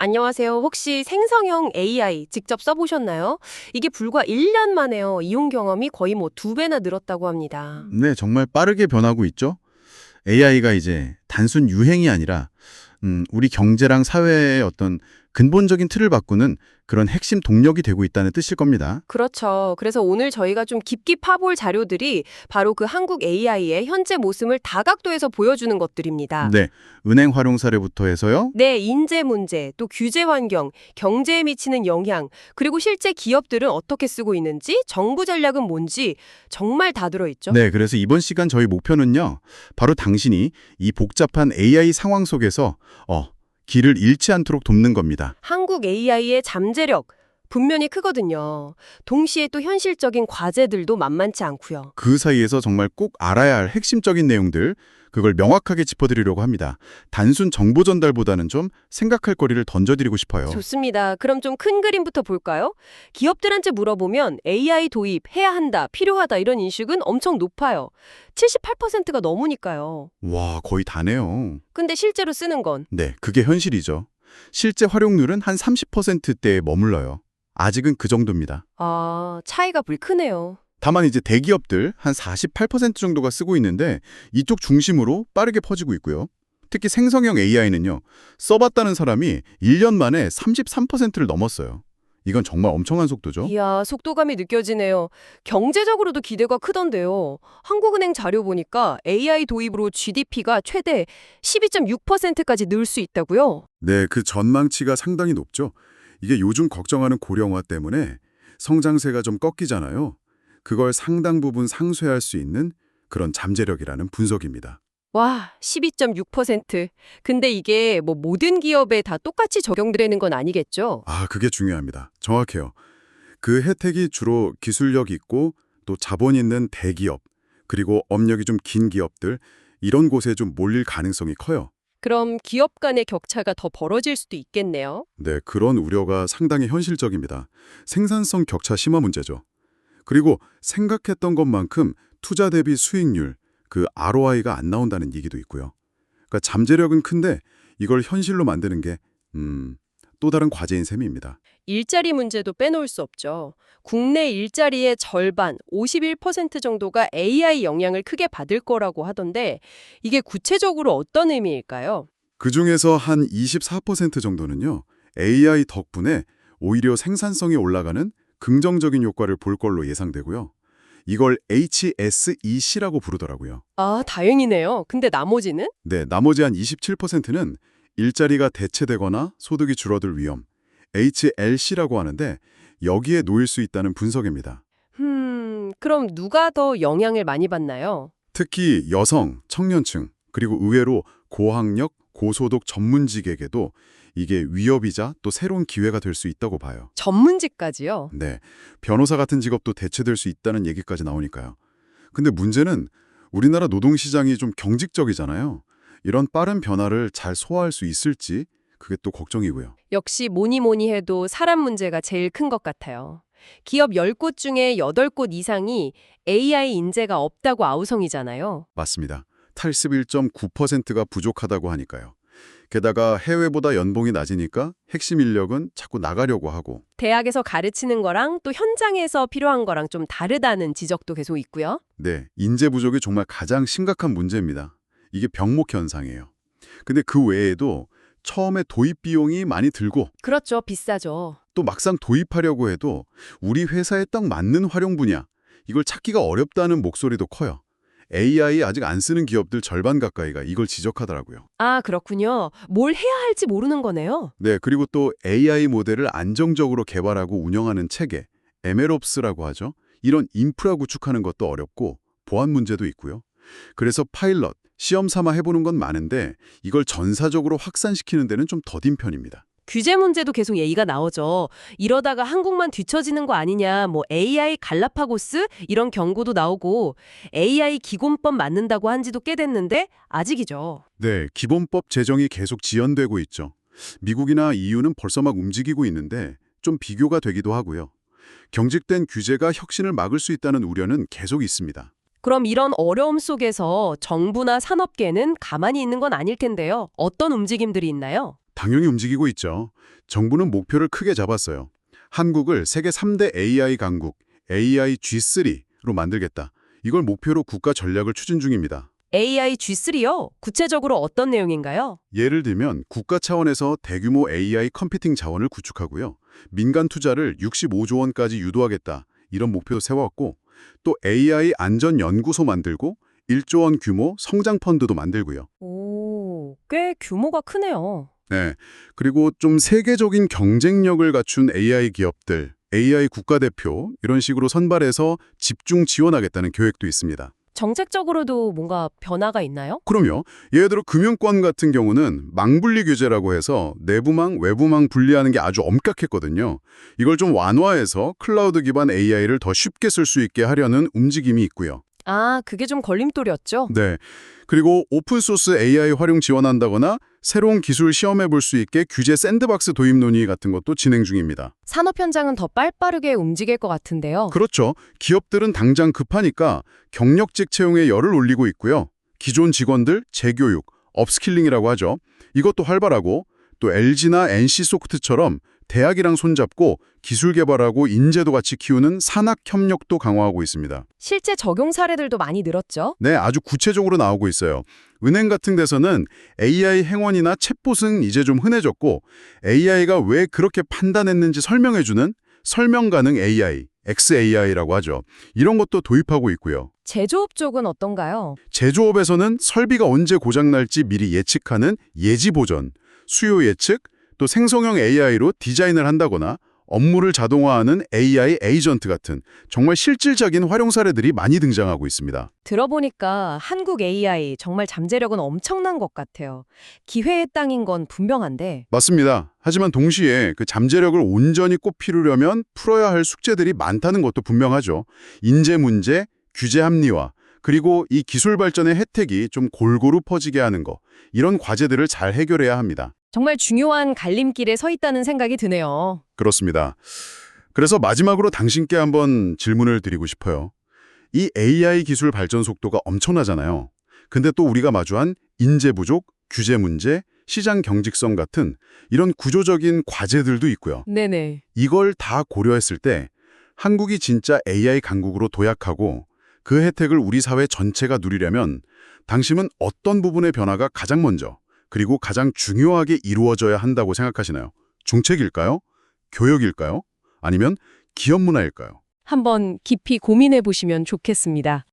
안녕하세요. 혹시 생성형 AI 직접 써보셨나요? 이게 불과 1년 만에요. 이용 경험이 거의 뭐 2배나 늘었다고 합니다. 네, 정말 빠르게 변하고 있죠. AI가 이제 단순 유행이 아니라 우리 경제랑 사회의 어떤 근본적인 틀을 바꾸는 그런 핵심 동력이 되고 있다는 뜻일 겁니다. 그렇죠. 그래서 오늘 저희가 좀 깊게 파볼 자료들이 바로 그 한국 AI의 현재 모습을 다각도에서 보여주는 것들입니다. 네, 은행 활용 사례부터 해서요. 네, 인재 문제, 또 규제 환경, 경제에 미치는 영향, 그리고 실제 기업들은 어떻게 쓰고 있는지, 정부 전략은 뭔지 정말 다 들어있죠. 네, 그래서 이번 시간 저희 목표는요. 바로 당신이 이 복잡한 AI 상황 속에서 길을 잃지 않도록 돕는 겁니다. 한국 AI의 잠재력 분명히 크거든요. 동시에 또 현실적인 과제들도 만만치 않고요. 그 사이에서 정말 꼭 알아야 할 핵심적인 내용들, 그걸 명확하게 짚어드리려고 합니다. 단순 정보 전달보다는 좀 생각할 거리를 던져드리고 싶어요. 좋습니다. 그럼 좀 큰 그림부터 볼까요? 기업들한테 물어보면 AI 도입, 해야 한다, 필요하다 이런 인식은 엄청 높아요. 78%가 넘으니까요. 와, 거의 다네요. 근데 실제로 쓰는 건 네, 그게 현실이죠. 실제 활용률은 한 30%대에 머물러요. 아직은 그 정도입니다. 차이가 물 크네요. 다만 이제 대기업들 한 48% 정도가 쓰고 있는데 이쪽 중심으로 빠르게 퍼지고 있고요. 특히 생성형 AI는요. 써봤다는 사람이 1년 만에 33%를 넘었어요. 이건 정말 엄청난 속도죠. 이야, 속도감이 느껴지네요. 경제적으로도 기대가 크던데요. 한국은행 자료 보니까 AI 도입으로 GDP가 최대 12.6%까지 늘 수 있다고요? 네, 그 전망치가 상당히 높죠. 이게 요즘 걱정하는 고령화 때문에 성장세가 좀 꺾이잖아요. 그걸 상당 부분 상쇄할 수 있는 그런 잠재력이라는 분석입니다. 와, 12.6%. 근데 이게 뭐 모든 기업에 다 똑같이 적용되는 건 아니겠죠? 그게 중요합니다. 정확해요. 그 혜택이 주로 기술력 있고 또 자본 있는 대기업, 그리고 업력이 좀 긴 기업들, 이런 곳에 좀 몰릴 가능성이 커요. 그럼 기업 간의 격차가 더 벌어질 수도 있겠네요. 네, 그런 우려가 상당히 현실적입니다. 생산성 격차 심화 문제죠. 그리고 생각했던 것만큼 투자 대비 수익률, 그 ROI가 안 나온다는 얘기도 있고요. 그러니까 잠재력은 큰데 이걸 현실로 만드는 게 또 다른 과제인 셈입니다. 일자리 문제도 빼놓을 수 없죠. 국내 일자리의 절반, 51% 정도가 AI 영향을 크게 받을 거라고 하던데 이게 구체적으로 어떤 의미일까요? 그중에서 한 24% 정도는요. AI 덕분에 오히려 생산성이 올라가는 긍정적인 효과를 볼 걸로 예상되고요. 이걸 HSEC라고 부르더라고요. 다행이네요. 근데 나머지는? 네, 나머지 한 27%는 일자리가 대체되거나 소득이 줄어들 위험, HLC라고 하는데 여기에 놓일 수 있다는 분석입니다. 그럼 누가 더 영향을 많이 받나요? 특히 여성, 청년층, 그리고 의외로 고학력, 고소득 전문직에게도 이게 위협이자 또 새로운 기회가 될 수 있다고 봐요. 전문직까지요? 네, 변호사 같은 직업도 대체될 수 있다는 얘기까지 나오니까요. 근데 문제는 우리나라 노동시장이 좀 경직적이잖아요. 이런 빠른 변화를 잘 소화할 수 있을지 그게 또 걱정이고요. 역시 뭐니 뭐니 해도 사람 문제가 제일 큰 것 같아요. 기업 10곳 중에 8곳 이상이 AI 인재가 없다고 아우성이잖아요. 맞습니다. 탈습 1.9%가 부족하다고 하니까요. 게다가 해외보다 연봉이 낮으니까 핵심 인력은 자꾸 나가려고 하고. 대학에서 가르치는 거랑 또 현장에서 필요한 거랑 좀 다르다는 지적도 계속 있고요. 네, 인재 부족이 정말 가장 심각한 문제입니다. 이게 병목 현상이에요. 근데 그 외에도 처음에 도입 비용이 많이 들고 그렇죠. 비싸죠. 또 막상 도입하려고 해도 우리 회사에 딱 맞는 활용 분야, 이걸 찾기가 어렵다는 목소리도 커요. AI 아직 안 쓰는 기업들 절반 가까이가 이걸 지적하더라고요. 그렇군요. 뭘 해야 할지 모르는 거네요. 네, 그리고 또 AI 모델을 안정적으로 개발하고 운영하는 체계, MLOps라고 하죠. 이런 인프라 구축하는 것도 어렵고 보안 문제도 있고요. 그래서 파일럿, 시험 삼아 해보는 건 많은데 이걸 전사적으로 확산시키는 데는 좀 더딘 편입니다. 규제 문제도 계속 얘기가 나오죠. 이러다가 한국만 뒤처지는 거 아니냐, 뭐 AI 갈라파고스 이런 경고도 나오고 AI 기본법 맞는다고 한 지도 꽤 됐는데 아직이죠. 네, 기본법 제정이 계속 지연되고 있죠. 미국이나 EU는 벌써 막 움직이고 있는데 좀 비교가 되기도 하고요. 경직된 규제가 혁신을 막을 수 있다는 우려는 계속 있습니다. 그럼 이런 어려움 속에서 정부나 산업계는 가만히 있는 건 아닐 텐데요. 어떤 움직임들이 있나요? 당연히 움직이고 있죠. 정부는 목표를 크게 잡았어요. 한국을 세계 3대 AI 강국, AI G3로 만들겠다. 이걸 목표로 국가 전략을 추진 중입니다. AI G3요? 구체적으로 어떤 내용인가요? 예를 들면 국가 차원에서 대규모 AI 컴퓨팅 자원을 구축하고요. 민간 투자를 65조 원까지 유도하겠다. 이런 목표도 세웠고 또 AI 안전 연구소 만들고 1조 원 규모 성장 펀드도 만들고요. 오, 꽤 규모가 크네요. 네. 그리고 좀 세계적인 경쟁력을 갖춘 AI 기업들, AI 국가대표 이런 식으로 선발해서 집중 지원하겠다는 계획도 있습니다. 정책적으로도 뭔가 변화가 있나요? 그럼요. 예를 들어 금융권 같은 경우는 망분리 규제라고 해서 내부망, 외부망 분리하는 게 아주 엄격했거든요. 이걸 좀 완화해서 클라우드 기반 AI를 더 쉽게 쓸 수 있게 하려는 움직임이 있고요. 아, 그게 좀 걸림돌이었죠? 네. 그리고 오픈소스 AI 활용 지원한다거나 새로운 기술 시험해 볼 수 있게 규제 샌드박스 도입 논의 같은 것도 진행 중입니다. 산업 현장은 더 빠르게 움직일 것 같은데요. 그렇죠. 기업들은 당장 급하니까 경력직 채용에 열을 올리고 있고요. 기존 직원들 재교육, 업스킬링이라고 하죠. 이것도 활발하고 또 LG나 NC소프트처럼 대학이랑 손잡고 기술 개발하고 인재도 같이 키우는 산학 협력도 강화하고 있습니다. 실제 적용 사례들도 많이 늘었죠? 네, 아주 구체적으로 나오고 있어요. 은행 같은 데서는 AI 행원이나 챗봇은 이제 좀 흔해졌고 AI가 왜 그렇게 판단했는지 설명해주는 설명 가능 AI, XAI라고 하죠. 이런 것도 도입하고 있고요. 제조업 쪽은 어떤가요? 제조업에서는 설비가 언제 고장날지 미리 예측하는 예지 보전, 수요 예측, 또 생성형 AI로 디자인을 한다거나 업무를 자동화하는 AI 에이전트 같은 정말 실질적인 활용 사례들이 많이 등장하고 있습니다. 들어보니까 한국 AI 정말 잠재력은 엄청난 것 같아요. 기회의 땅인 건 분명한데 맞습니다. 하지만 동시에 그 잠재력을 온전히 꽃피우려면 풀어야 할 숙제들이 많다는 것도 분명하죠. 인재 문제, 규제 합리화, 그리고 이 기술 발전의 혜택이 좀 골고루 퍼지게 하는 거, 이런 과제들을 잘 해결해야 합니다. 정말 중요한 갈림길에 서 있다는 생각이 드네요. 그렇습니다. 그래서 마지막으로 당신께 한번 질문을 드리고 싶어요. 이 AI 기술 발전 속도가 엄청나잖아요. 근데 또 우리가 마주한 인재 부족, 규제 문제, 시장 경직성 같은 이런 구조적인 과제들도 있고요. 네네. 이걸 다 고려했을 때 한국이 진짜 AI 강국으로 도약하고 그 혜택을 우리 사회 전체가 누리려면 당신은 어떤 부분의 변화가 가장 먼저 그리고 가장 중요하게 이루어져야 한다고 생각하시나요? 정책일까요? 교육일까요? 아니면 기업 문화일까요? 한번 깊이 고민해 보시면 좋겠습니다.